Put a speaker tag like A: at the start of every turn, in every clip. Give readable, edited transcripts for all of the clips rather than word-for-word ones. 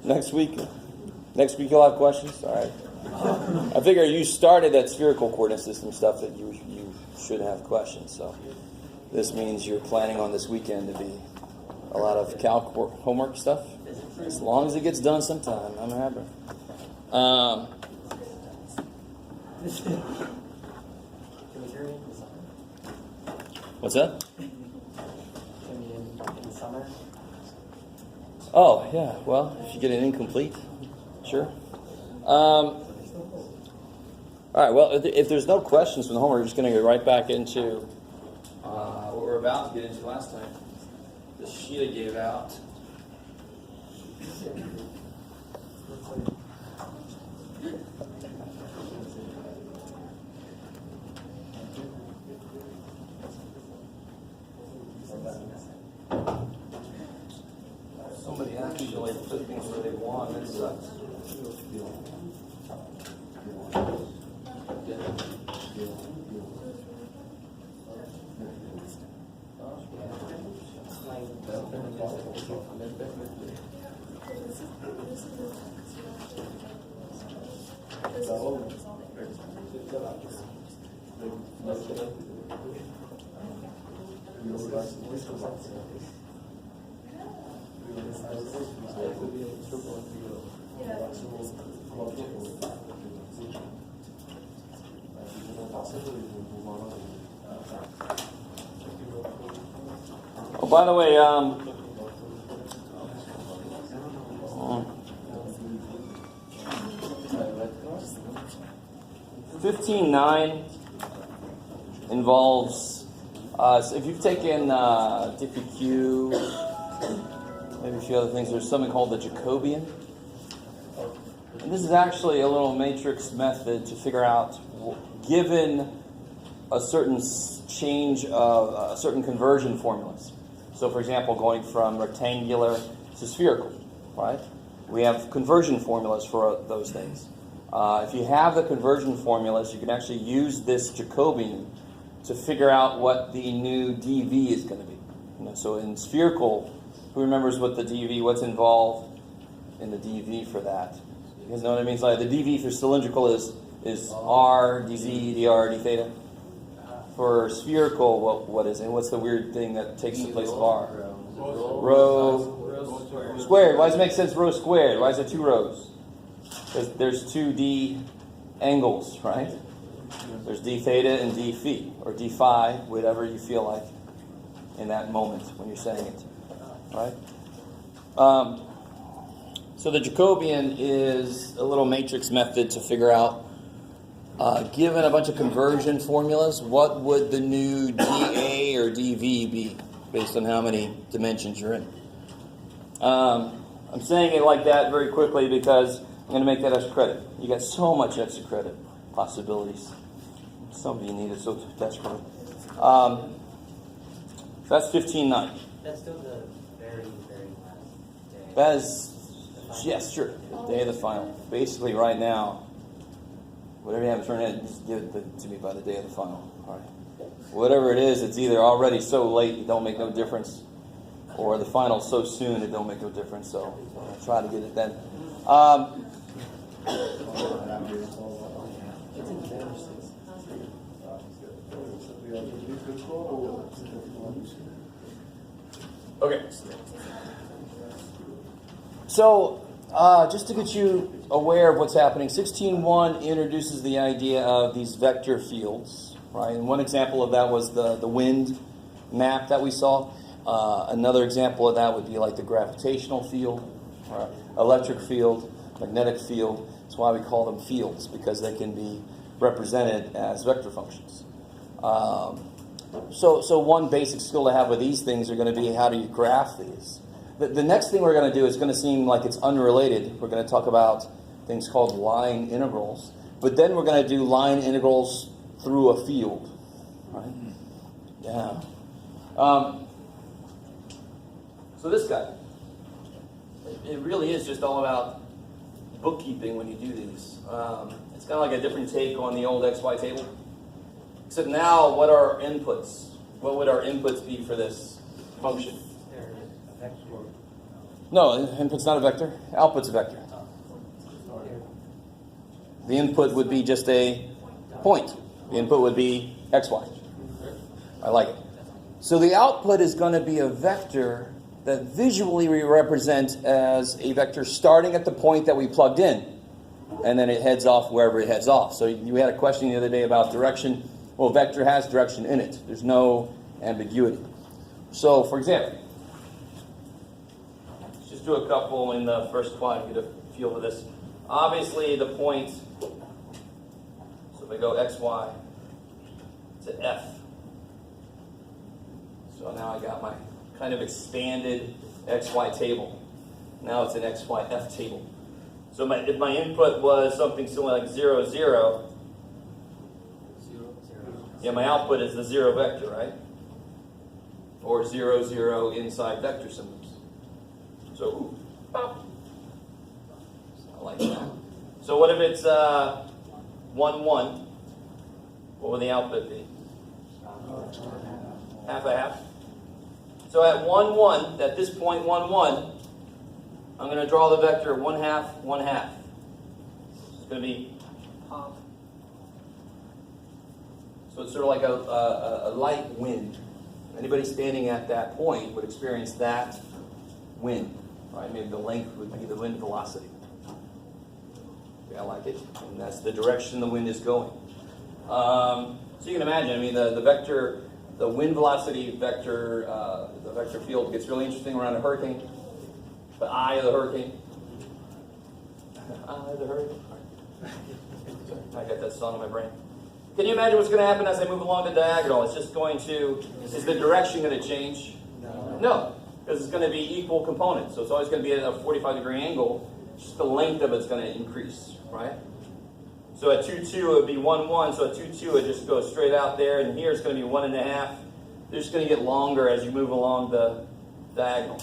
A: Next week you'll have questions? All right. I figure you started that spherical coordinate system stuff that you should have questions. So this means you're planning on this weekend to be a lot of calc homework stuff. As long as it gets done sometime, I'm happy. What's that?
B: In summer?
A: Oh, yeah. Well, if you get an incomplete, sure. All right. Well, if there's no questions from the homework, we're just going to go right back into what we were about to get into last time. The sheet I gave out. Somebody actually put things where they want. That sucks. Oh, by the way, 15.9 involves, so if you've taken DPQ, maybe a few other things, there's something called the Jacobian. And this is actually a little matrix method to figure out, given a certain change of certain conversion formulas. So, for example, going from rectangular to spherical, right? We have conversion formulas for those things. If you have the conversion formulas, you can actually use this Jacobian to figure out what the new dV is going to be. So in spherical, who remembers what the dV, what's involved in the dV for that? You guys know what I mean? So like the dV for cylindrical is r, dz, dr, d theta. For spherical, what is it? What's the weird thing that takes the place of r? Rho squared. Why does it make sense rho squared? Why is there two rows? There's two d angles, right? There's d theta and d phi, or d phi, whatever you feel like in that moment when you're saying it, right? So the Jacobian is a little matrix method to figure out, given a bunch of conversion formulas, what would the new dA or dV be based on how many dimensions you're in. I'm saying it like that very quickly because I'm going to make that extra credit. You got so much extra credit possibilities. Some of you need it so desperately. So that's 15.9.
B: That's still the very, very last day.
A: That is, yes, sure, the day of the final. Basically, right now, whatever you have to turn in, just give it to me by the day of the final. All right. Whatever it is, it's either already so late it don't make no difference, or the final so soon it don't make no difference. So I'll try to get it then. Okay. So, just to get you aware of what's happening, 16.1 introduces the idea of these vector fields, right? And one example of that was the wind map that we saw. Another example of that would be like the gravitational field, right? Electric field, magnetic field. That's why we call them fields, because they can be represented as vector functions. So one basic skill to have with these things are going to be how do you graph these. The next thing we're going to do is going to seem like it's unrelated. We're going to talk about things called line integrals. But then we're going to do line integrals through a field. Right? Yeah. So this guy, it really is just all about bookkeeping when you do these. It's kind of like a different take on the old XY table. Except now, what are our inputs? What would our inputs be for this function? No, input's not a vector. Output's a vector. The input would be just a point. The input would be xy. I like it. So the output is going to be a vector that visually we represent as a vector starting at the point that we plugged in. And then it heads off wherever it heads off. So you had a question the other day about direction. Well, vector has direction in it. There's no ambiguity. So, for example, let's just do a couple in the first quadrant, get a feel for this. Obviously, the point, so if I go xy to f. So now I got my kind of expanded xy table. Now it's an xyf table. So if my input was something similar like 0, 0, yeah, my output is the 0 vector, right? Or 0, 0 inside vector symbols. So, ooh, pop. I like that. So what if it's 1, 1? What would the output be? Half a half. So at 1, 1, at this point 1, 1, I'm going to draw the vector 1 half, 1 half. It's going to be pop. So it's sort of like a light wind. Anybody standing at that point would experience that wind. Right? Maybe the length would be the wind velocity. Okay, I like it. And that's the direction the wind is going. So you can imagine, I mean, the vector, the wind velocity vector, the vector field gets really interesting around a hurricane. The eye of the hurricane. Eye of the hurricane. I got that song in my brain. Can you imagine what's going to happen as I move along the diagonal? It's just going to, is the direction going to change? No, because it's going to be equal components. So it's always going to be at a 45-degree angle. Just the length of it's going to increase, right? So at 2, 2, it would be 1, 1. So at 2, 2, it just goes straight out there. And here it's going to be 1 1/2. They're just going to get longer as you move along the diagonal.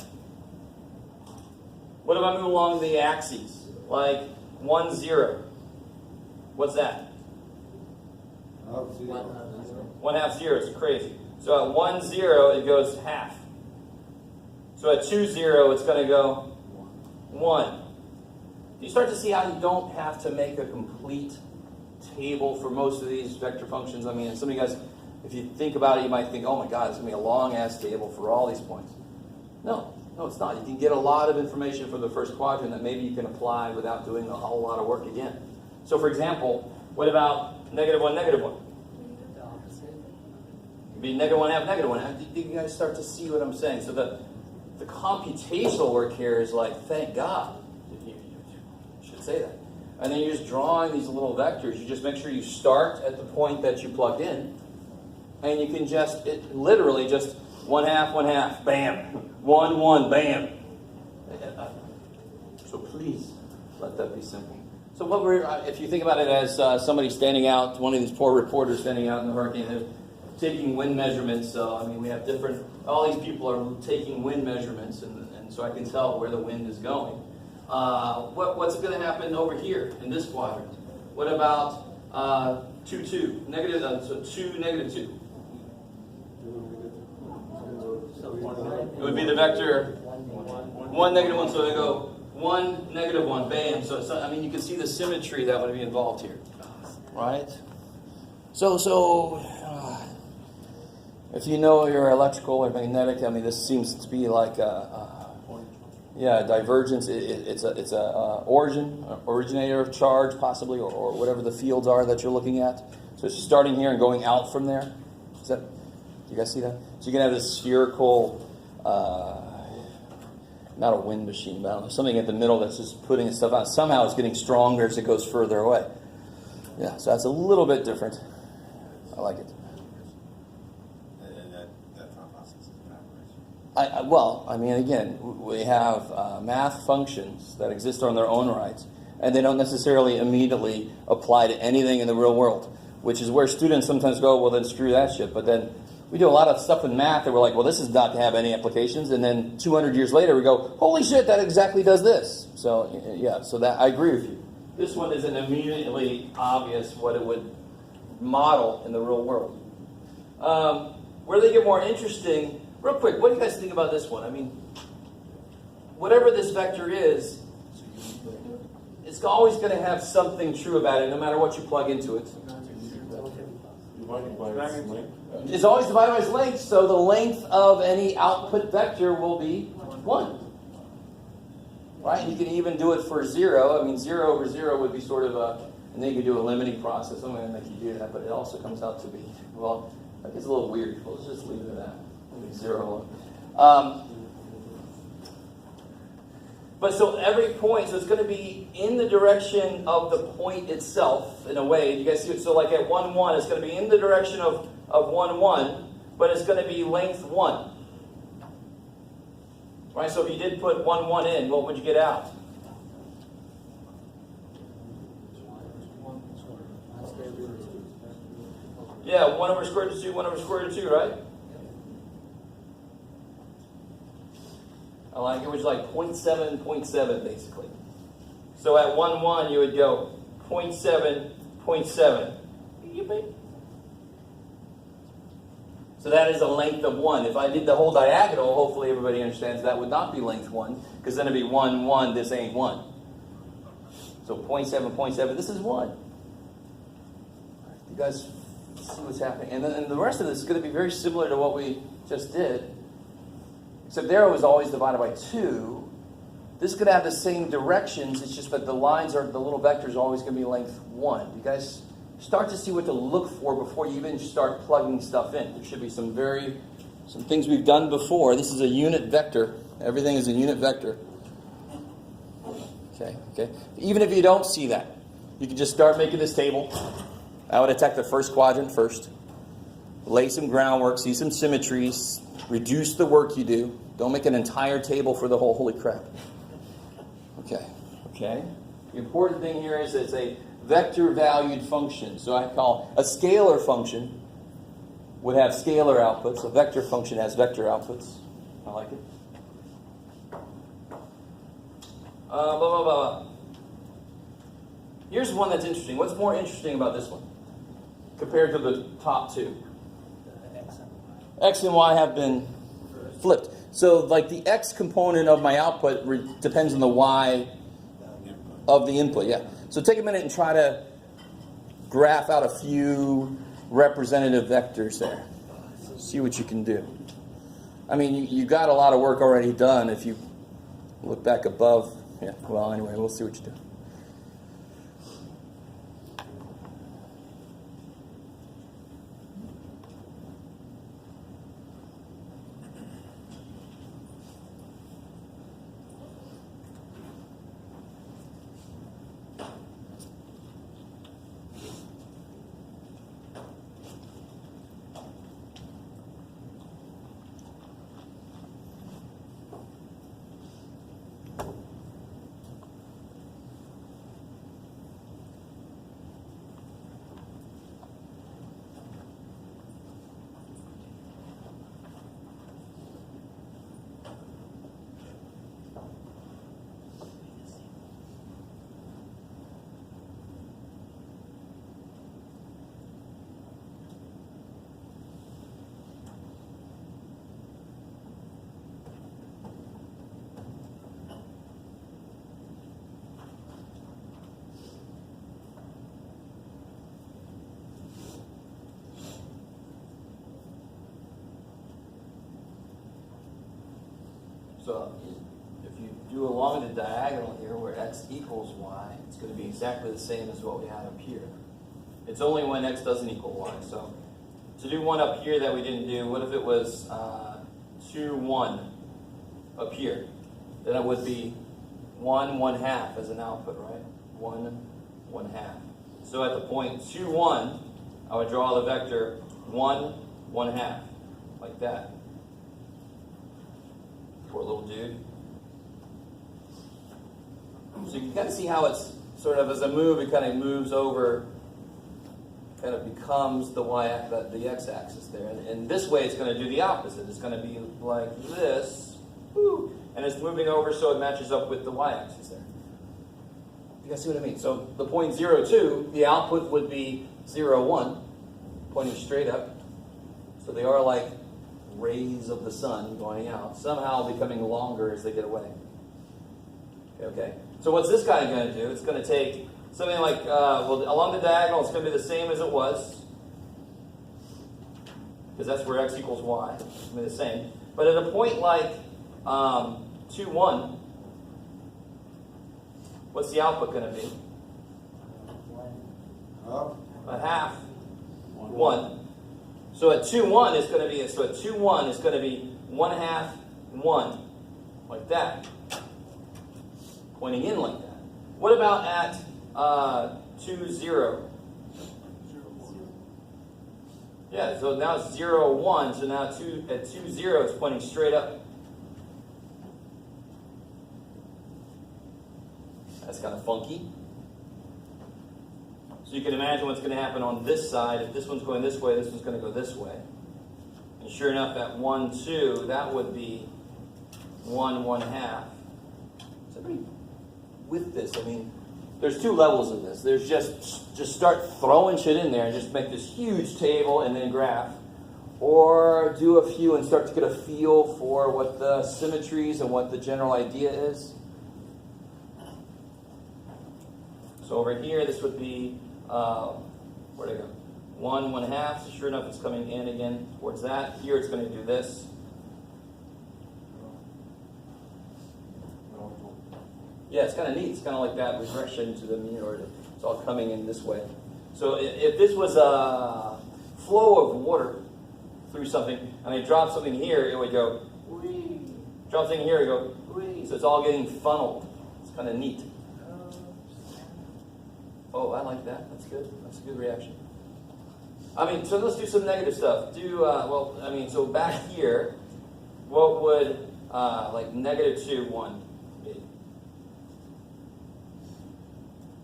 A: What if I move along the axes? Like 1, 0. What's that? 1 half 0. It's crazy. So at 1, 0, it goes half. So at 2, 0, it's going to go 1. You start to see how you don't have to make a complete table for most of these vector functions. I mean, some of you guys, if you think about it, you might think, oh my God, it's going to be a long-ass table for all these points. No, it's not. You can get a lot of information from the first quadrant that maybe you can apply without doing a whole lot of work again. So for example, what about -1, -1? It'd be -1 half, -1. You guys start to see what I'm saying. So the computational work here is like, thank God. You should say that. And then you're just drawing these little vectors. You just make sure you start at the point that you plugged in. And you can just, literally just 1 half, 1 half, bam. 1, 1, bam. So please, let that be simple. So what if you think about it as somebody standing out, one of these poor reporters standing out in the hurricane, they're taking wind measurements. So, I mean, we have all these people are taking wind measurements, and so I can tell where the wind is going. What's going to happen over here in this quadrant? What about 2, 2? So 2, -2. It would be the vector 1, -1. So they go 1, -1, bam. So I mean, you can see the symmetry that would be involved here, right? So if you know your electrical or magnetic, I mean, this seems to be like divergence. It's a originator of charge, possibly, or whatever the fields are that you're looking at. So it's starting here and going out from there. Do you guys see that? So you can have this spherical, not a wind machine, but I don't know, something at the middle that's just putting stuff out. Somehow it's getting stronger as it goes further away. Yeah, so that's a little bit different. I like it.
C: And that thought process is
A: Well, I mean, again, we have math functions that exist on their own rights, and they don't necessarily immediately apply to anything in the real world, which is where students sometimes go, well, then screw that shit. But then we do a lot of stuff in math that we're like, well, this is not to have any applications. And then 200 years later, we go, holy shit, that exactly does this. So, yeah, so that I agree with you. This one isn't immediately obvious what it would model in the real world. Where they get more interesting, real quick, what do you guys think about this one? I mean, whatever this vector is, it's always going to have something true about it, no matter what you plug into it.
C: Divided by its length.
A: It's always divided by its length, so the length of any output vector will be 1. Right? You can even do it for 0. I mean, 0 over 0 would be sort of a, and then you can do a limiting process. I'm going to make you do that, but it also comes out to be, well, that gets a little weird. Let's just leave it at that. Leave 0 alone. But so every point, so it's going to be in the direction of the point itself, in a way. You guys see it? So like at 1, 1, it's going to be in the direction of 1, 1, but it's going to be length 1. Right? So if you did put 1, 1 in, what would you get out? Yeah, 1 over square root of 2, 1 over square root of 2, right? I like it was like 0.7, 0.7 basically. So at 1, 1 you would go 0.7, 0.7. So that is a length of 1. If I did the whole diagonal, hopefully everybody understands that would not be length 1, because then it'd be 1, 1, this ain't 1. So 0.7, 0.7, this is 1. You guys see what's happening? And the rest of this is going to be very similar to what we just did. Except there it was always divided by 2. This could have the same directions. It's just that the lines are, the little vectors are always going to be length 1. You guys start to see what to look for before you even start plugging stuff in. There should be some things we've done before. This is a unit vector. Everything is a unit vector. Okay. Even if you don't see that, you can just start making this table. I would attack the first quadrant first. Lay some groundwork, see some symmetries, reduce the work you do. Don't make an entire table for the whole, holy crap. Okay. The important thing here is it's a vector-valued function. So I call a scalar function would have scalar outputs. A vector function has vector outputs. I like it. Blah, blah, blah. Here's one that's interesting. What's more interesting about this one compared to the top two? X and Y have been flipped. So like the X component of my output depends on the Y of the input. Yeah. So take a minute and try to graph out a few representative vectors there. See what you can do. I mean, you got a lot of work already done if you look back above. Yeah, well, anyway, we'll see what you do. So if you do along the diagonal here where x equals y, it's going to be exactly the same as what we have up here. It's only when x doesn't equal y. So to do one up here that we didn't do, what if it was 2, 1 up here? Then it would be 1, 1/2 as an output, right? 1, 1/2. So at the point 2, 1, I would draw the vector 1, 1/2, like that. Poor little dude. So you can kind of see how it's sort of, as I move, it kind of moves over, kind of becomes the the x-axis there. And this way it's going to do the opposite. It's going to be like this, and it's moving over so it matches up with the y-axis there. You guys see what I mean? So the point 0, 2, the output would be 0, 1, pointing straight up. So they are like rays of the sun going out, somehow becoming longer as they get away. Okay. So what's this guy going to do? It's going to take something like, well, along the diagonal, it's going to be the same as it was. Because that's where x equals y. It's going to be the same. But at a point like 2, 1, what's the output going to be? A half 1. So at 2, 1 is going to be, so at 2, 1 is going to be 1/2 1. Like that. Pointing in like that. What about at 2, 0? Yeah, so now it's 0, 1. So now at 2, 0 it's pointing straight up. That's kind of funky. So you can imagine what's going to happen on this side. If this one's going this way, this one's going to go this way. And sure enough, at 1, 2, that would be 1, 1/2. Is everybody with this? I mean, there's 2 levels of this. There's just start throwing shit in there and just make this huge table and then graph. Or do a few and start to get a feel for what the symmetries and what the general idea is. So over here, this would be, where'd I go? 1, 1/2. So sure enough, it's coming in again towards that. Here it's going to do this. Yeah, it's kind of neat. It's kind of like that regression to the mean order. It's all coming in this way. So if this was a flow of water through something, and I drop something here, it would go, whee. Drop something here, it would go, whee. So it's all getting funneled. It's kind of neat. Oh, I like that. That's good. That's a good reaction. I mean, so let's do some negative stuff. So back here, what would like -2, 1 be?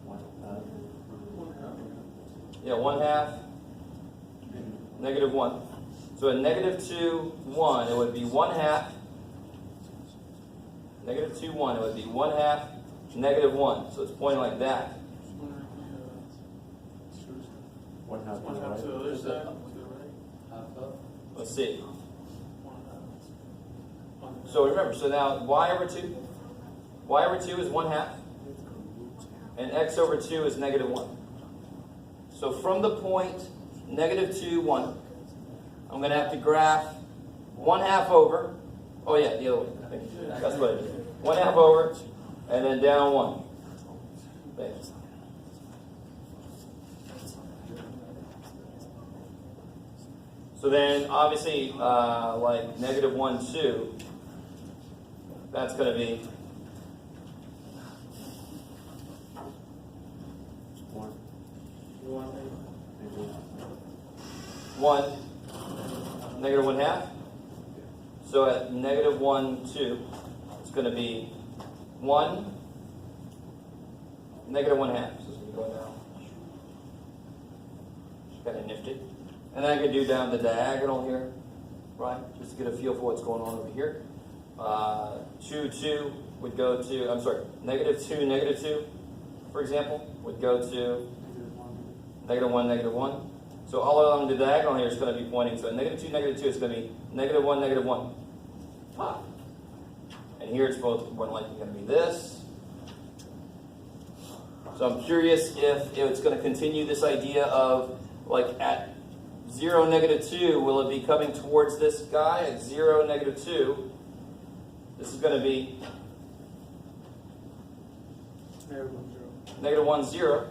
C: 1/2.
A: Yeah, 1/2, -1. So at -2, 1, it would be 1/2. -2, 1, it would be 1/2, -1. So it's pointing like that.
C: 1/2
D: One half to the other side, to the right.
B: Half up.
A: Let's see.
D: One half.
A: So remember, so now y/2. y/2 is 1/2. And x/2 is -1. So from the point -2, 1, I'm going to have to graph 1/2 over. Oh yeah, the other way. That's what it is. 1/2 over, and then down 1. Thanks. So then, obviously, like -1, 2, that's going to be
C: 1.
A: 1, -1/2. So at -1, 2, it's going to be 1, -1/2. So it's going to go down. Kind of nifty. And then I could do down the diagonal here, right? Just to get a feel for what's going on over here. 2, 2 would go to, I'm sorry, -2, -2, for example, would go to -1, -1. So all along the diagonal here is going to be pointing. So -2, -2 is going to be -1, -1. Ah. And here it's both more likely going to be this. So I'm curious if it's going to continue this idea of like at 0, -2, will it be coming towards this guy at 0, -2? This is going to be -1, 0.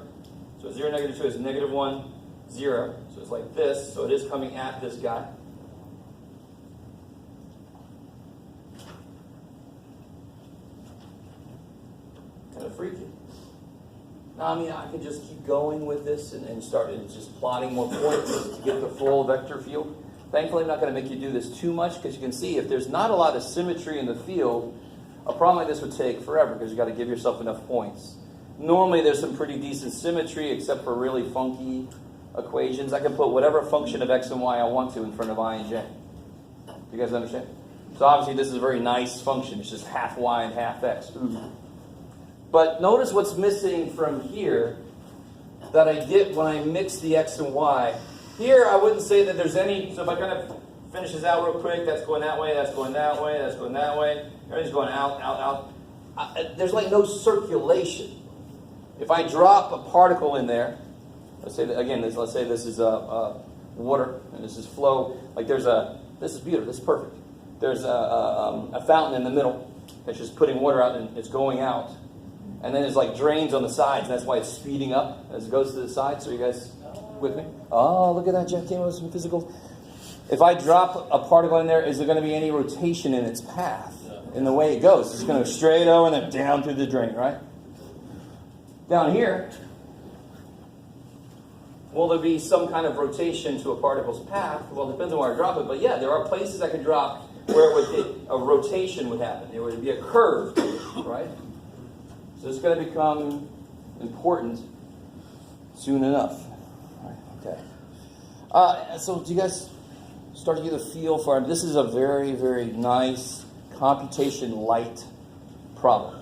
A: So 0, -2 is -1, 0. So it's like this. So it is coming at this guy. Kind of freaky. Now, I mean, I could just keep going with this and start just plotting more points to get the full vector field. Thankfully, I'm not going to make you do this too much because you can see if there's not a lot of symmetry in the field, a problem like this would take forever because you've got to give yourself enough points. Normally, there's some pretty decent symmetry except for really funky equations. I can put whatever function of x and y I want to in front of I and j. You guys understand? So obviously, this is a very nice function. It's just half y and half x. Ooh. But notice what's missing from here that I get when I mix the x and y. Here, I wouldn't say that there's any, so if I kind of finish this out real quick, that's going that way, that's going that way, that's going that way, everything's going out, out, out. there's like no circulation. If I drop a particle in there, let's say this is water and this is flow. Like this is beautiful. This is perfect. There's a fountain in the middle that's just putting water out and it's going out, and then there's like drains on the sides. And that's why it's speeding up as it goes to the sides. So you guys with me? Oh, look at that! Jeff came up with some physical. If I drop a particle in there, is there going to be any rotation in its path in the way it goes? It's going to go straight over and then down through the drain, right? Down here, will there be some kind of rotation to a particle's path? Well, it depends on where I drop it. But yeah, there are places I could drop where a rotation would happen. There would be a curve, right? So it's going to become important soon enough. Okay. So do you guys start to get a feel for it? This is a very, very nice computation light problem.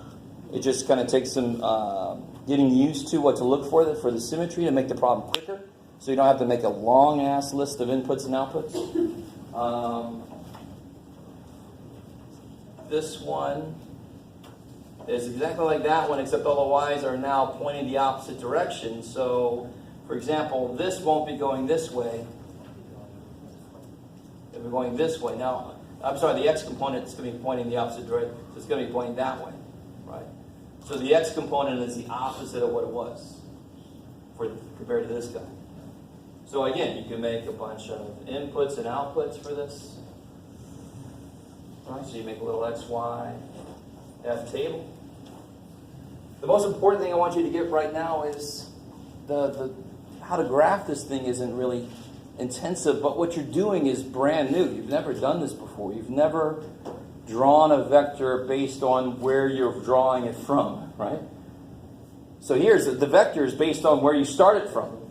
A: It just kind of takes some getting used to what to look for the symmetry to make the problem quicker, so you don't have to make a long ass list of inputs and outputs. This one is exactly like that one, except all the y's are now pointing the opposite direction. So, for example, this won't be going this way. It'll be going this way. Now, I'm sorry, the x component is going to be pointing the opposite direction. So it's going to be pointing that way, right? So the x component is the opposite of what it was compared to this guy. So again, you can make a bunch of inputs and outputs for this. Right? So you make a little x, y, f table. The most important thing I want you to get right now is the how to graph this thing isn't really intensive, but what you're doing is brand new. You've never done this before. You've never drawn a vector based on where you're drawing it from, right? So here's the vector is based on where you started from,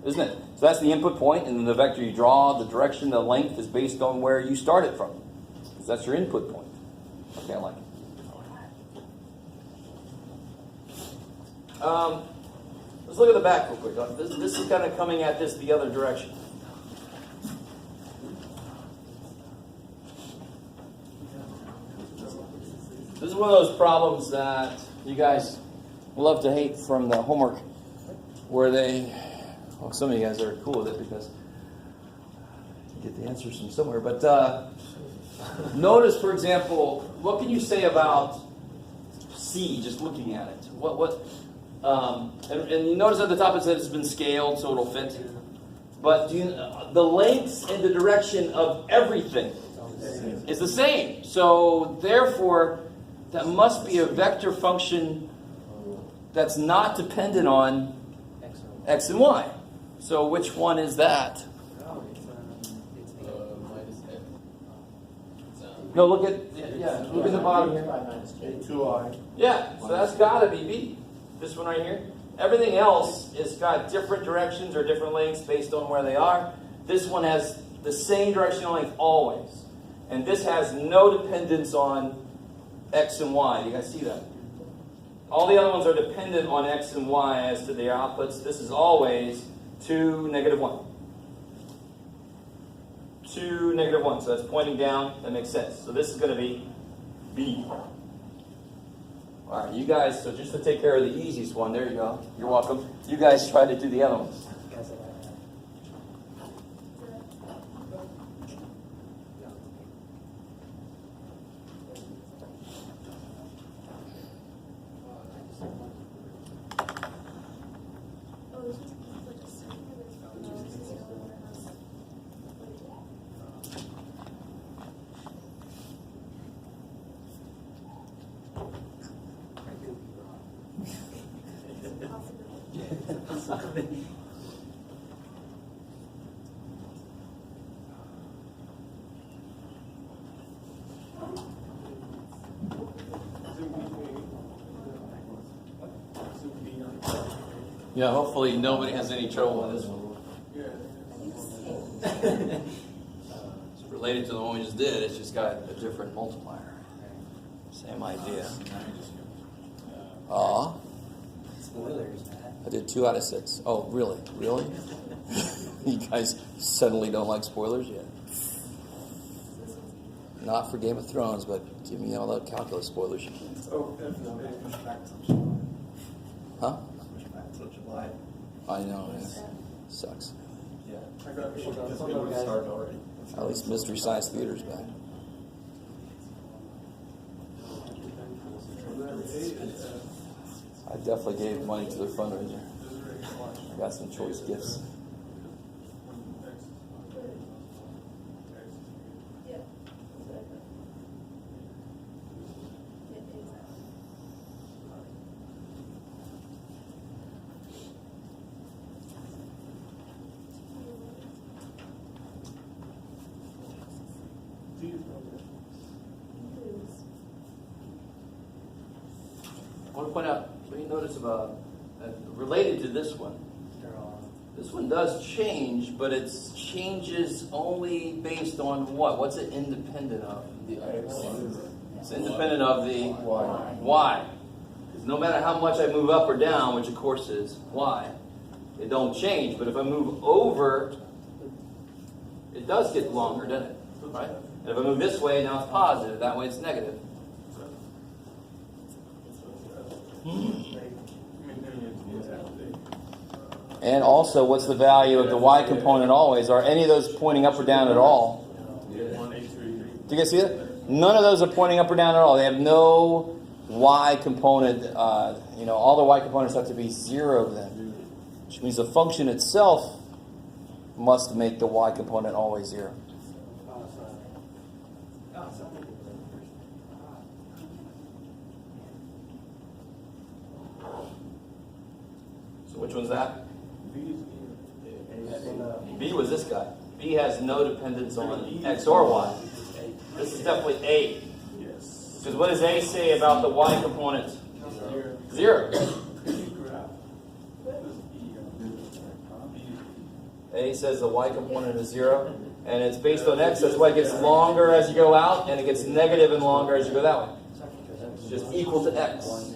A: isn't it? So that's the input point, and then the vector you draw, the direction, the length is based on where you started from, because that's your input point. Okay, I like it. Let's look at the back real quick. This is kind of coming at this the other direction. This is one of those problems that you guys love to hate from the homework, where some of you guys are cool with it because you get the answers from somewhere. But notice, for example, what can you say about C, just looking at it? And you notice at the top it says it's been scaled so it'll fit. But the lengths and the direction of everything is the same. So therefore, that must be a vector function that's not dependent on x and y. So which one is that? No, look at the bottom here.
C: 2i.
A: Yeah, so that's got to be B. This one right here. Everything else has got different directions or different lengths based on where they are. This one has the same directional length always. And this has no dependence on x and y. Do you guys see that? All the other ones are dependent on x and y as to their outputs. This is always 2, -1. 2, -1. So that's pointing down. That makes sense. So this is going to be B. All right, you guys, so just to take care of the easiest one, there you go. You're welcome. You guys try to do the other ones. Yeah, hopefully nobody has any trouble with this one. It's related to the one we just did. It's just got a different multiplier. Same idea.
B: Spoilers, Matt.
A: I did 2 out of 6. Oh, really? Really? You guys suddenly don't like spoilers yet? Not for Game of Thrones, but give me all the calculus spoilers.
C: Oh, definitely. Push back till July.
A: Huh?
C: Push back till July.
A: I know, yeah. Sucks.
C: Yeah. Because we would have started already.
A: At least Mystery Science Theater's back. I definitely gave money to their fundraiser. I got some choice gifts. I want to point out, what you notice about, related to this one, this one does change, but it changes only based on what? What's it independent of? It's independent of the y. Because no matter how much I move up or down, which of course is y, it don't change. But if I move over, it does get longer, doesn't it? Right? And if I move this way, now it's positive. That way it's negative. And also, what's the value of the y component always? Are any of those pointing up or down at all? Do you guys see that? None of those are pointing up or down at all. They have no y component. All the y components have to be 0 then. Which means the function itself must make the y component always 0. So which one's that? B was this guy. B has no dependence on x or y. This is definitely A. Because what does A say about the y component? 0. A says the y component is 0. And it's based on x. That's why it gets longer as you go out, and it gets negative and longer as you go that way. It's just equal to x.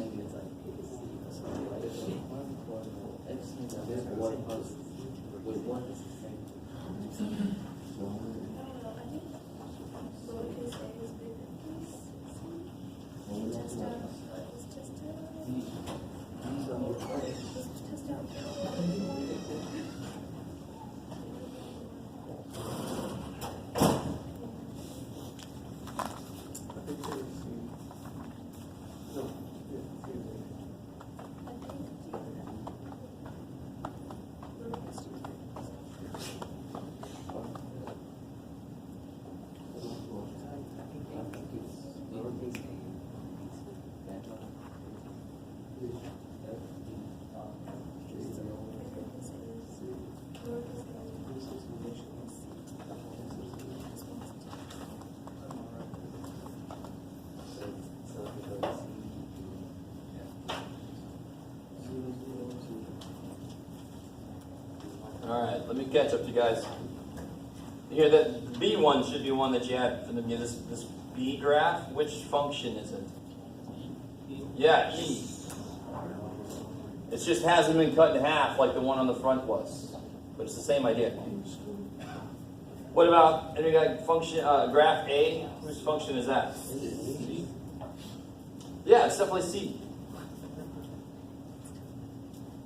A: Alright, let me catch up to you guys. Here, the B one should be one that you had for this B graph. Which function is it? Yeah, E. It just hasn't been cut in half like the one on the front was. But it's the same idea. What about, any got function, graph A? Whose function is that? Yeah, it's definitely C.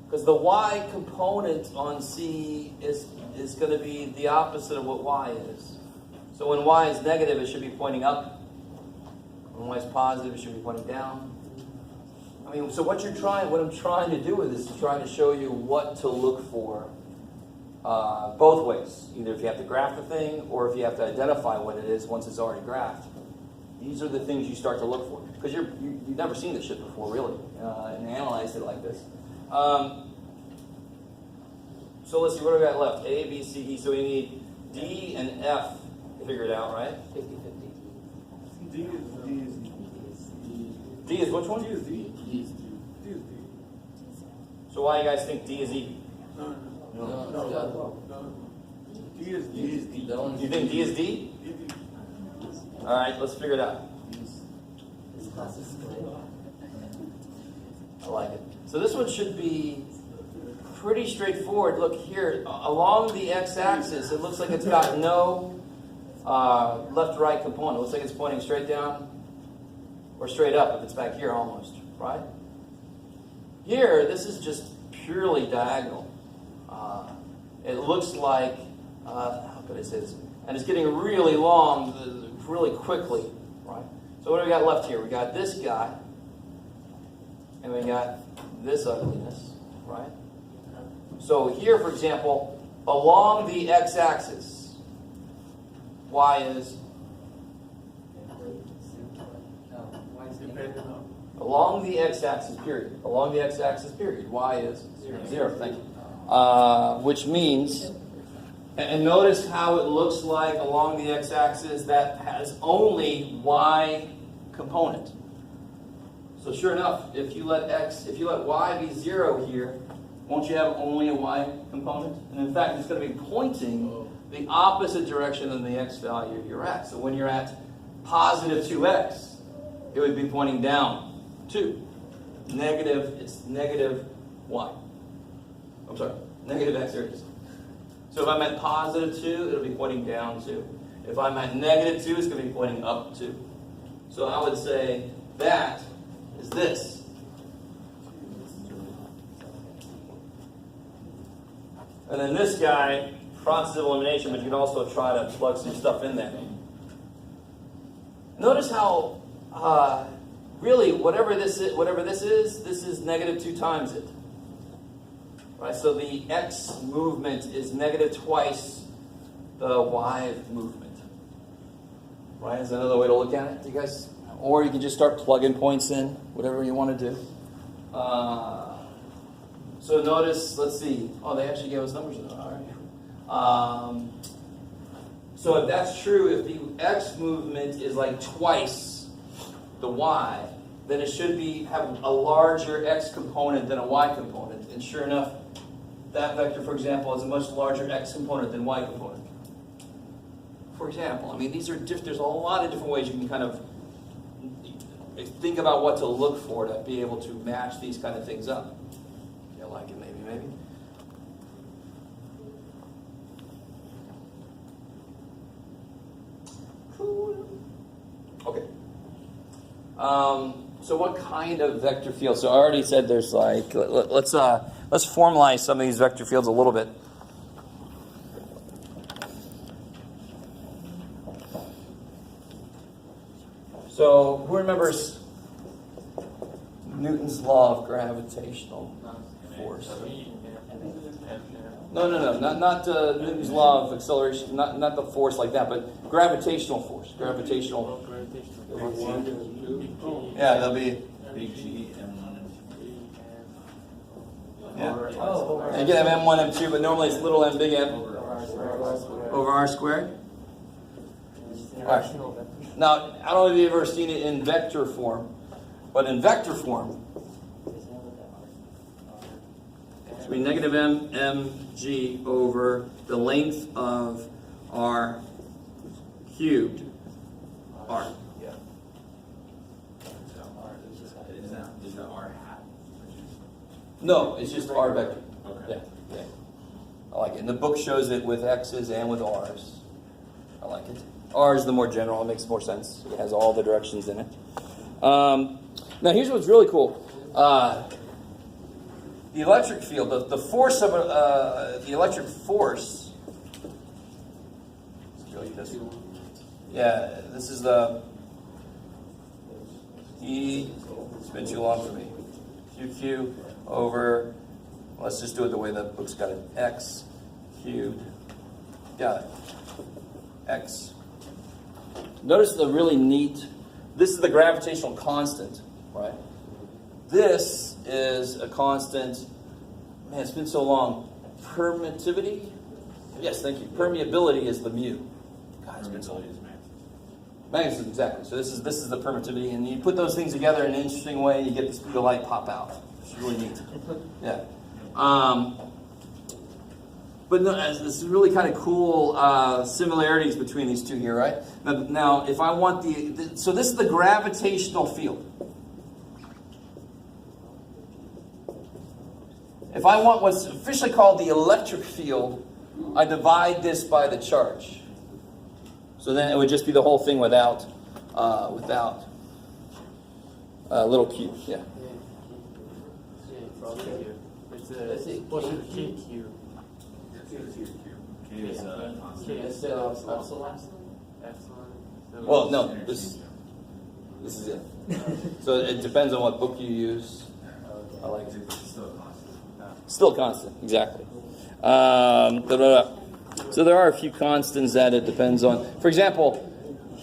A: Because the y component on C is going to be the opposite of what y is. So when y is negative, it should be pointing up. When y is positive, it should be pointing down. I mean, so what I'm trying to do with this is trying to show you what to look for both ways. Either if you have to graph the thing, or if you have to identify what it is once it's already graphed. These are the things you start to look for. Because you've never seen this shit before, really, and analyzed it like this. So let's see, what do we got left? A, B, C, E. So we need D and F to figure it out, right?
B: 50-50.
A: D is which one?
D: D is D.
B: D is D.
D: D is D.
A: So why do you guys think D is E?
D: No. D is D.
A: You think D is D? All right, let's figure it out. I like it. So this one should be pretty straightforward. Look here, along the x-axis, it looks like it's got no left-right component. Looks like it's pointing straight down or straight up if it's back here almost, right? Here, this is just purely diagonal. It looks like, how could I say this? And it's getting really long really quickly, right? So what do we got left here? We got this guy, and we got this ugliness, right? So here, for example, along the x-axis, y is along the x-axis period. Along the x-axis period, y is 0. Thank you. Which means, and notice how it looks like along the x-axis that has only y component. So sure enough, if you let y be 0 here, won't you have only a y component? And in fact, it's going to be pointing the opposite direction than the x value you're at. So when you're at positive 2x, it would be pointing down 2. It's negative y. I'm sorry, negative x, there it is. So if I'm at positive 2, it'll be pointing down 2. If I'm at negative 2, it's going to be pointing up 2. So I would say that is this. And then this guy, process of elimination, but you can also try to plug some stuff in there. Notice how really whatever this is negative 2 times it. Right? So the x movement is negative twice the y movement. Right? Is that another way to look at it? Do you guys? Or you can just start plugging points in, whatever you want to do. So notice, let's see. Oh, they actually gave us numbers. All right. So if that's true, if the x movement is like twice the y, then it should have a larger x component than a y component. And sure enough, that vector, for example, has a much larger x component than y component. For example, I mean, there's a lot of different ways you can kind of think about what to look for to be able to match these kind of things up. You like it, maybe. Cool. Okay. So what kind of vector field? So I already said there's like, let's formalize some of these vector fields a little bit. So who remembers Newton's law of gravitational force? No, not Newton's law of acceleration, not the force like that, but gravitational force. Gravitational. Yeah, there'll be
C: Big G and 1 and
A: yeah. And you can have m1, m2, but normally it's little m, big M over r squared. All right. Now, I don't know if you've ever seen it in vector form, but in vector form, it's be negative m, mg over the length of r cubed, r.
C: Is that R hat?
A: No, it's just r vector.
C: Okay.
A: Yeah. I like it. And the book shows it with x's and with r's. I like it. R is the more general. It makes more sense. It has all the directions in it. Now, here's what's really cool. The electric field, the force of the electric force. Let's show you this. Yeah, this is the E. It's been too long for me. QQ over. Let's just do it the way the book's got it. X cubed. Got it. X. Notice the really neat. This is the gravitational constant, right? This is a constant. Man, it's been so long. Permittivity? Yes, thank you. Permeability is the mu. God, it's been so long. Magnetism, exactly. So this is the permittivity, and you put those things together in an interesting way, and you get the speed of light pop out. It's really neat. Yeah. But no, this is really kind of cool similarities between these two here, right? Now, if I want so this is the gravitational field. If I want what's officially called the electric field, I divide this by the charge. So then it would just be the whole thing without little q. Yeah.
D: It's what's the KQ?
C: K is a constant.
B: Instead of epsilon.
D: Epsilon.
A: Well, no, this is it. So it depends on what book you use. I like it.
C: It's still a constant.
A: Still constant, exactly. So there are a few constants that it depends on. For example,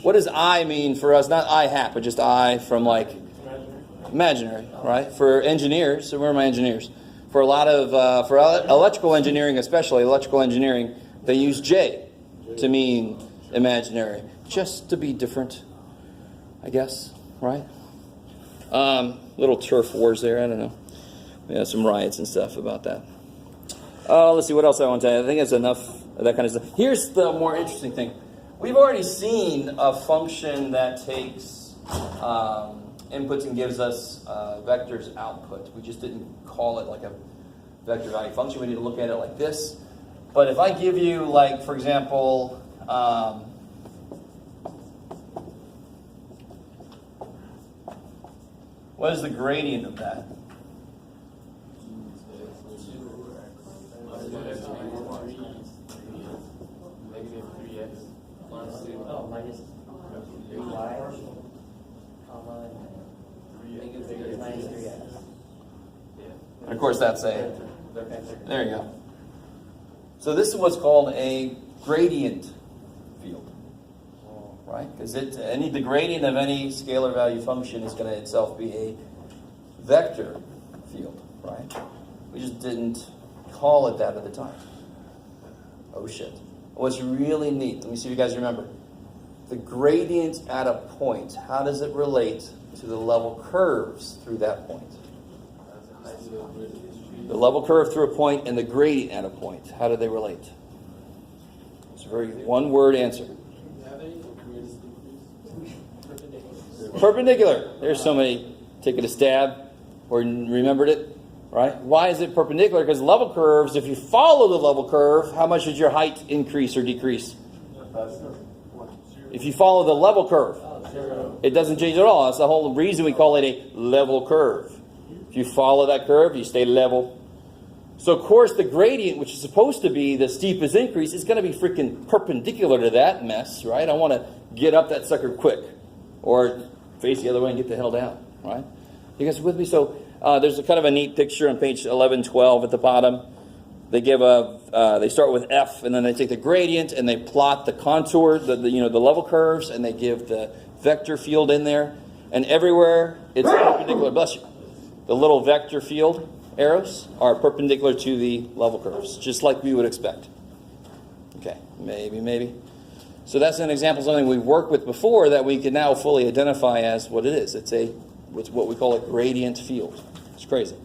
A: what does I mean for us? Not I hat, but just I from like imaginary, right? For engineers, so where are my engineers? For a lot of for electrical engineering, especially electrical engineering, they use J to mean imaginary, just to be different, I guess, right? Little turf wars there. I don't know. We had some riots and stuff about that. Let's see what else I want to tell you. I think that's enough of that kind of stuff. Here's the more interesting thing. We've already seen a function that takes inputs and gives us vectors output. We just didn't call it like a vector value function. We need to look at it like this. But if I give you, like, for example, what is the gradient of that?
D: Negative 3x.
B: Oh, minus 3y, comma, minus 3x.
A: And of course, that's a, there you go. So this is what's called a gradient field, right? Because the gradient of any scalar value function is going to itself be a vector field, right? We just didn't call it that at the time. Oh shit. What's really neat, let me see if you guys remember. The gradient at a point, how does it relate to the level curves through that point? The level curve through a point and the gradient at a point, how do they relate? It's a very one-word answer. Perpendicular. There's somebody taking a stab or remembered it, right? Why is it perpendicular? Because level curves, if you follow the level curve, how much does your height increase or decrease? If you follow the level curve, it doesn't change at all. That's the whole reason we call it a level curve. If you follow that curve, you stay level. So, of course, the gradient, which is supposed to be the steepest increase, is going to be freaking perpendicular to that mess, right? I want to get up that sucker quick. Or face the other way and get the hell down, right? You guys with me? So, there's a kind of a neat picture on page 11, 12 at the bottom. They give they start with F, and then they take the gradient, and they plot the contour, the level curves, and they give the vector field in there. And everywhere, it's perpendicular. Bless you. The little vector field arrows are perpendicular to the level curves, just like we would expect. Okay, maybe. So that's an example of something we've worked with before that we can now fully identify as what it is. It's what we call a gradient field. It's crazy.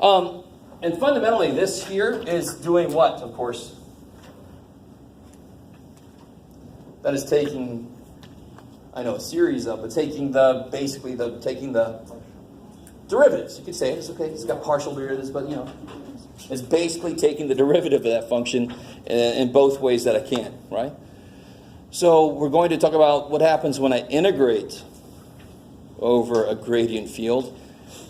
A: And fundamentally, this here is doing what, of course? That is taking, I know, a series of, but taking the derivatives. You could say it. It's okay. It's got partial derivatives, but, it's basically taking the derivative of that function in both ways that I can, right? So we're going to talk about what happens when I integrate over a gradient field.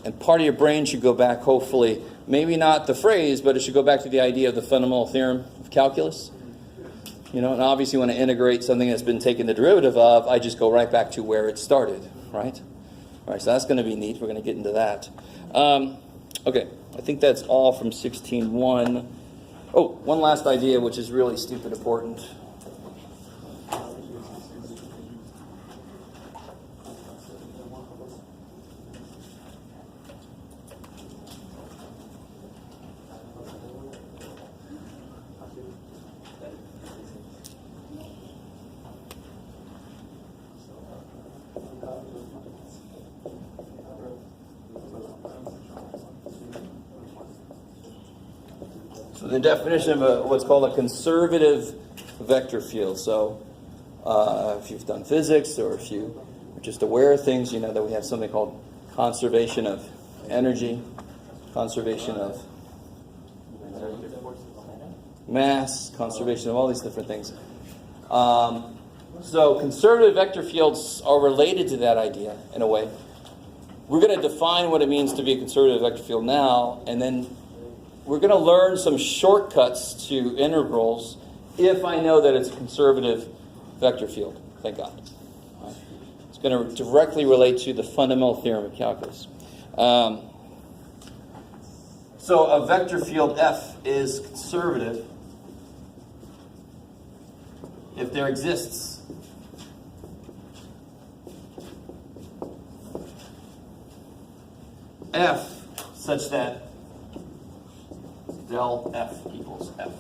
A: And part of your brain should go back, hopefully, maybe not the phrase, but it should go back to the idea of the fundamental theorem of calculus. And obviously when I integrate something that's been taken the derivative of, I just go right back to where it started, right? All right, so that's going to be neat. We're going to get into that. Okay, I think that's all from 16.1. Oh, one last idea, which is really stupid important. So the definition of what's called a conservative vector field. So if you've done physics or if you are just aware of things, you know that we have something called conservation of energy, conservation of mass, conservation of all these different things. So conservative vector fields are related to that idea in a way. We're going to define what it means to be a conservative vector field now, and then we're going to learn some shortcuts to integrals if I know that it's a conservative vector field. Thank God. It's going to directly relate to the fundamental theorem of calculus. So a vector field F is conservative if there exists F such that del F equals F.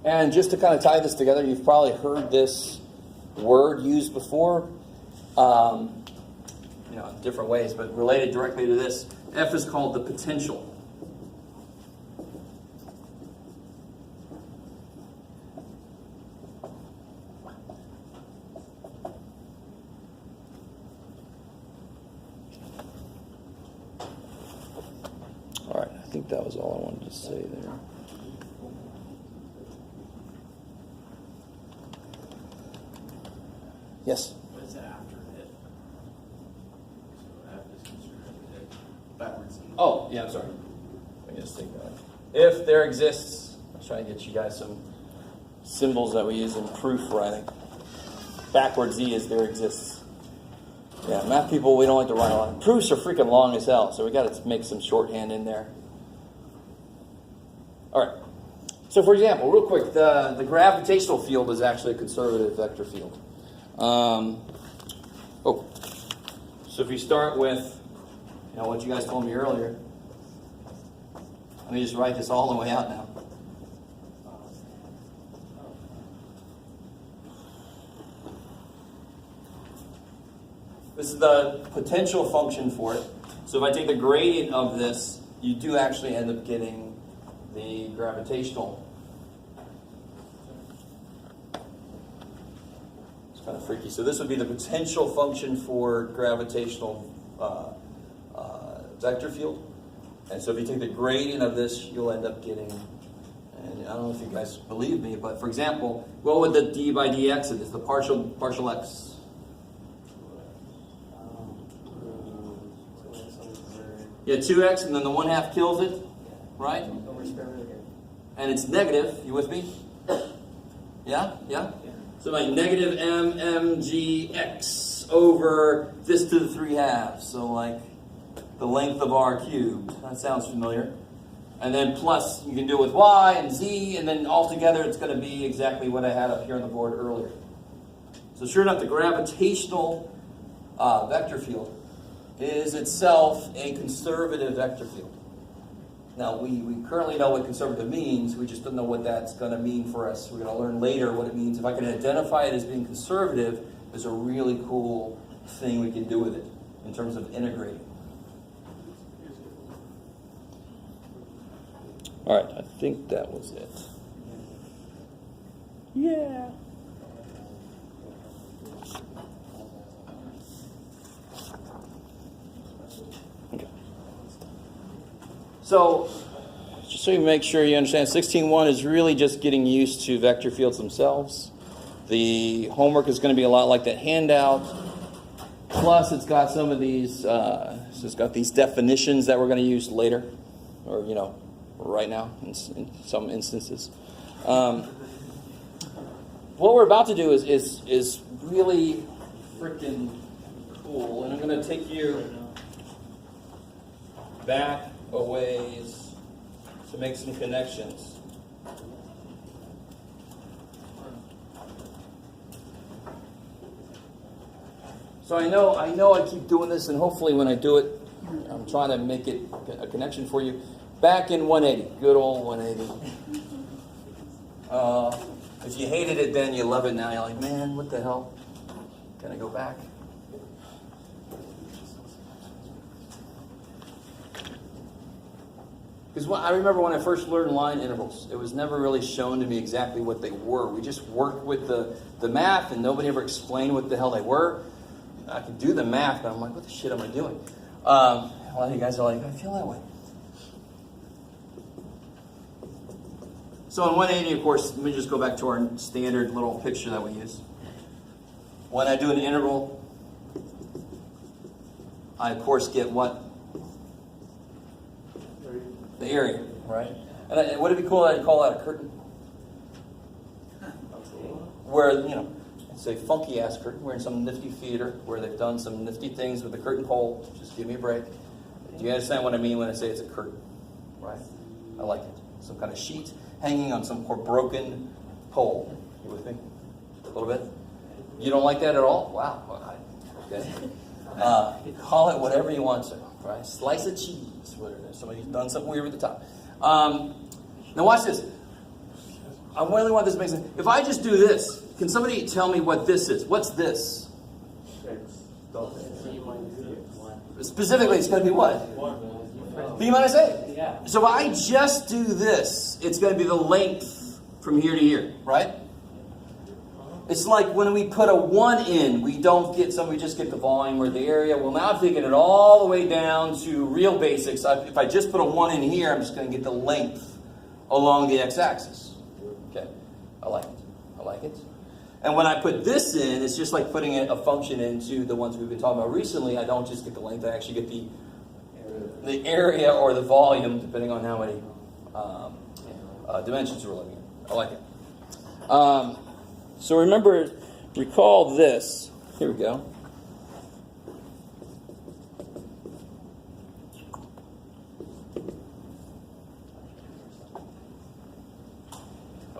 A: And just to kind of tie this together, you've probably heard this word used before, in different ways, but related directly to this. F is called the potential. All right, I think that was all I wanted to say there. Yes?
C: What is that after it? So F is considered backwards.
A: Oh, yeah, I'm sorry. Let me just take that. If there exists, I'll try to get you guys some symbols that we use in proof writing. Backward Z is there exists. Yeah, math people, we don't like to write a lot. Proofs are freaking long as hell, so we got to make some shorthand in there. All right. So, for example, real quick, the gravitational field is actually a conservative vector field. So if you start with, what you guys told me earlier, let me just write this all the way out now. This is the potential function for it. So if I take the gradient of this, you do actually end up getting the gravitational. Kind of freaky. So this would be the potential function for gravitational vector field. And so if you take the gradient of this, you'll end up getting, and I don't know if you guys believe me, but for example, what would the d by dx of this, the partial x? Yeah, 2x, and then the 1/2 kills it, right?
B: Over square root again.
A: And it's negative. You with me? Yeah? So like negative mgx over this to the 3/2. So like the length of r cubed. That sounds familiar. And then plus, you can do it with y and z, and then altogether it's going to be exactly what I had up here on the board earlier. So sure enough, the gravitational vector field is itself a conservative vector field. Now, we currently know what conservative means. We just don't know what that's going to mean for us. We're going to learn later what it means. If I can identify it as being conservative, there's a really cool thing we can do with it in terms of integrating. All right, I think that was it. Yeah. Okay. So, just so you make sure you understand, 16.1 is really just getting used to vector fields themselves. The homework is going to be a lot like that handout. Plus, it's got some of these, so it's got these definitions that we're going to use later, or, right now in some instances. What we're about to do is really freaking cool, and I'm going to take you back a ways to make some connections. So I know I keep doing this, and hopefully when I do it, I'm trying to make it a connection for you. Back in 180, good old 180. If you hated it then, you love it now. You're like, man, what the hell? Can I go back? Because I remember when I first learned line intervals, it was never really shown to me exactly what they were. We just worked with the math, and nobody ever explained what the hell they were. I could do the math, but I'm like, what the shit am I doing? A lot of you guys are like, I feel that way. So in 180, of course, let me just go back to our standard little picture that we use. When I do an integral, I of course get what? The area, right? And would it be cool that I'd call that a curtain? Where, you know, it's a funky ass curtain. We're in some nifty theater where they've done some nifty things with the curtain pole. Just give me a break. Do you understand what I mean when I say it's a curtain? Right? I like it. Some kind of sheet hanging on some poor broken pole. You with me? A little bit? You don't like that at all? Wow. Okay. Call it whatever you want to. Right? Slice of cheese. Whatever. Somebody's done something weird with the top. Now watch this. I really want this to make sense. If I just do this, can somebody tell me what this is? What's this? Specifically, it's going to be what? B minus A.
B: Yeah.
A: So if I just do this, it's going to be the length from here to here, right? It's like when we put a 1 in, we don't get some, we just get the volume or the area. Well, now I'm taking it all the way down to real basics. If I just put a 1 in here, I'm just going to get the length along the x-axis. Okay, I like it. I like it. And when I put this in, it's just like putting a function into the ones we've been talking about recently. I don't just get the length, I actually get the area or the volume, depending on how many dimensions we're looking at. I like it. So recall this. Here we go.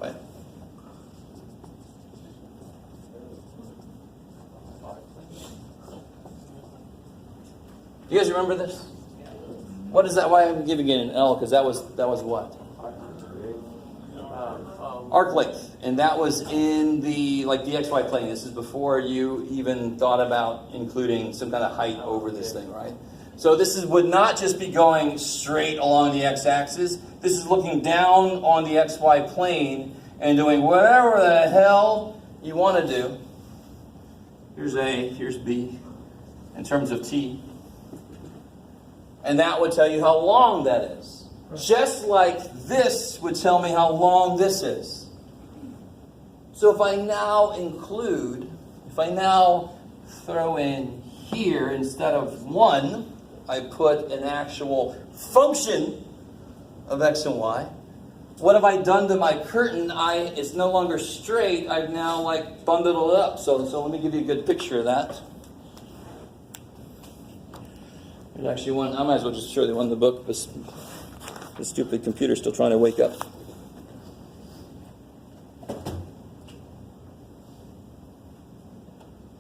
A: Right. You guys remember this? What is that? Why I'm giving it an L? Because that was what? Arc length, and that was in the XY plane. This is before you even thought about including some kind of height over this thing, right? So this would not just be going straight along the x-axis. This is looking down on the XY plane and doing whatever the hell you want to do. Here's A, here's B, in terms of T. And that would tell you how long that is. Just like this would tell me how long this is. So if I now throw in here, instead of 1, I put an actual function of x and y. What have I done to my curtain? It's no longer straight. I've now bundled it up. So let me give you a good picture of that. There's actually one. I might as well just show you one in the book. The stupid computer's still trying to wake up.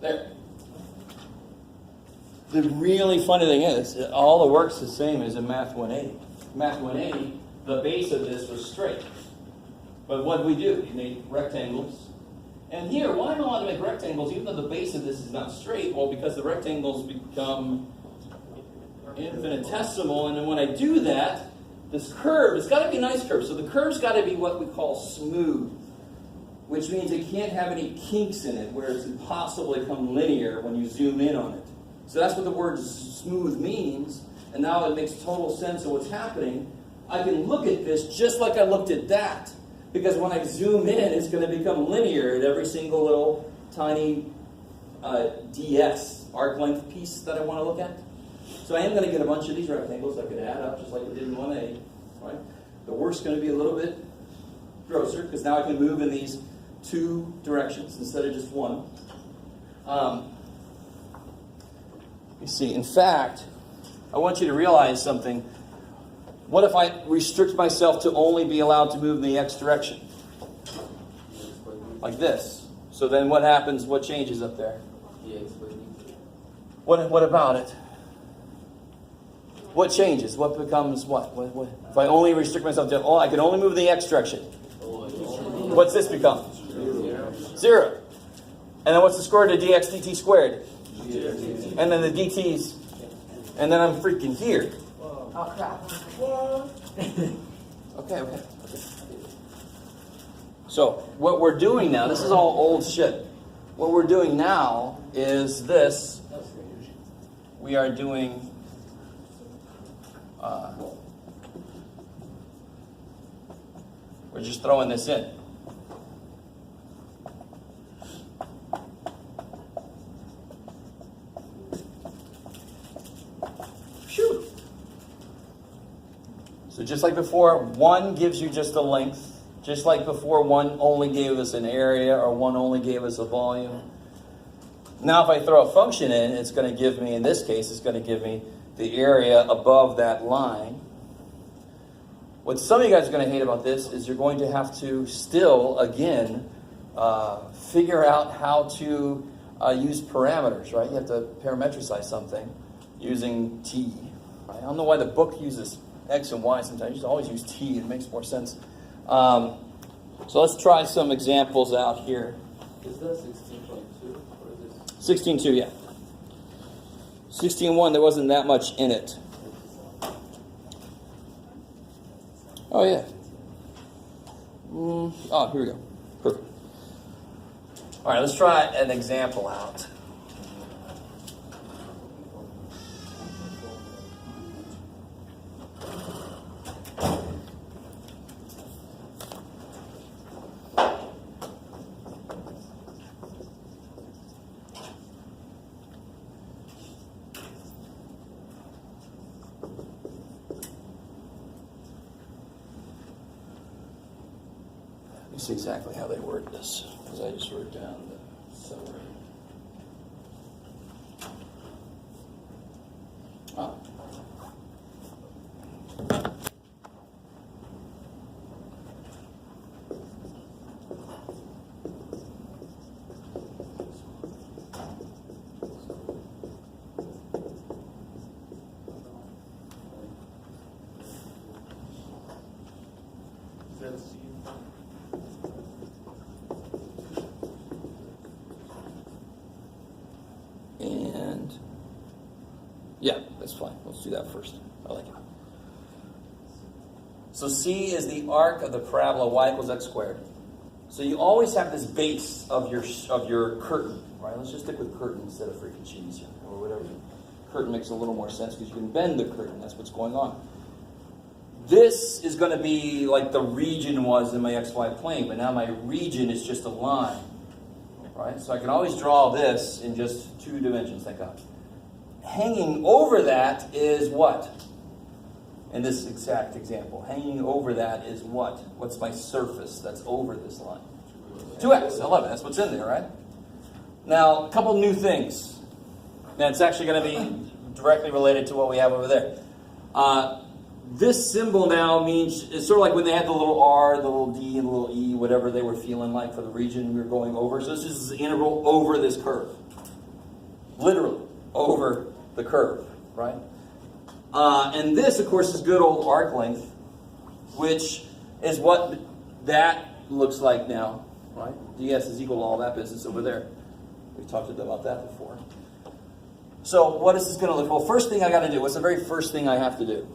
A: There. The really funny thing is, all the work's the same as in Math 180. Math 180, the base of this was straight. But what did we do? We made rectangles. And here, why am I allowed to make rectangles even though the base of this is not straight? Well, because the rectangles become infinitesimal, and then when I do that, this curve, it's got to be a nice curve. So the curve's got to be what we call smooth, which means it can't have any kinks in it where it's impossible to become linear when you zoom in on it. So that's what the word smooth means, and now it makes total sense of what's happening. I can look at this just like I looked at that, because when I zoom in, it's going to become linear at every single little tiny ds, arc length piece that I want to look at. So I am going to get a bunch of these rectangles that could add up just like we did in 1A. Right? The work's going to be a little bit grosser because now I can move in these 2 directions instead of just 1. You see, in fact, I want you to realize something. What if I restrict myself to only be allowed to move in the x direction? Like this. So then what happens? What changes up there? What about it? What changes? What becomes what? What? If I only restrict myself to, I can only move in the x direction. What's this become? 0. And then what's the square root of dx dt squared? And then the dt's. And then I'm freaking here.
B: Oh, crap.
A: Okay. So what we're doing now, this is all old shit. What we're doing now is this. We are doing We're just throwing this in. Phew. So just like before, 1 gives you just a length. Just like before, 1 only gave us an area, or 1 only gave us a volume. Now if I throw a function in, it's going to give me, in this case, it's going to give me the area above that line. What some of you guys are going to hate about this is you're going to have to still, again, figure out how to use parameters, right? You have to parametricize something using t. Right? I don't know why the book uses x and y sometimes. You just always use t. It makes more sense. So let's try some examples out here.
B: Is that 16.2 or is this?
A: 16.2, yeah. 16.1, there wasn't that much in it. Oh, yeah. Oh, here we go. Perfect. All right, let's try an example out. Let me see exactly how they word this, because I just wrote down the summary. Oh.
D: Is that C?
A: And yeah, that's fine. Let's do that first. I like it. So C is the arc of the parabola y equals x squared. So you always have this base of your curtain, right? Let's just stick with curtain instead of freaking cheese here, or whatever. Curtain makes a little more sense because you can bend the curtain. That's what's going on. This is going to be like the region was in my xy plane, but now my region is just a line. Right? So I can always draw this in just 2 dimensions, thank God. Hanging over that is what? In this exact example, hanging over that is what? What's my surface that's over this line? 2x, I love it, that's what's in there, right? Now, a couple new things. Now, it's actually going to be directly related to what we have over there. This symbol now means, it's sort of like when they had the little r, the little d, and the little e, whatever they were feeling like for the region we were going over. So this is the integral over this curve. Literally, over the curve, right? And this, of course, is good old arc length, which is what that looks like now, right? ds is equal to all that business over there. We've talked about that before. So what is this going to look like? Well, first thing I got to do, what's the very first thing I have to do?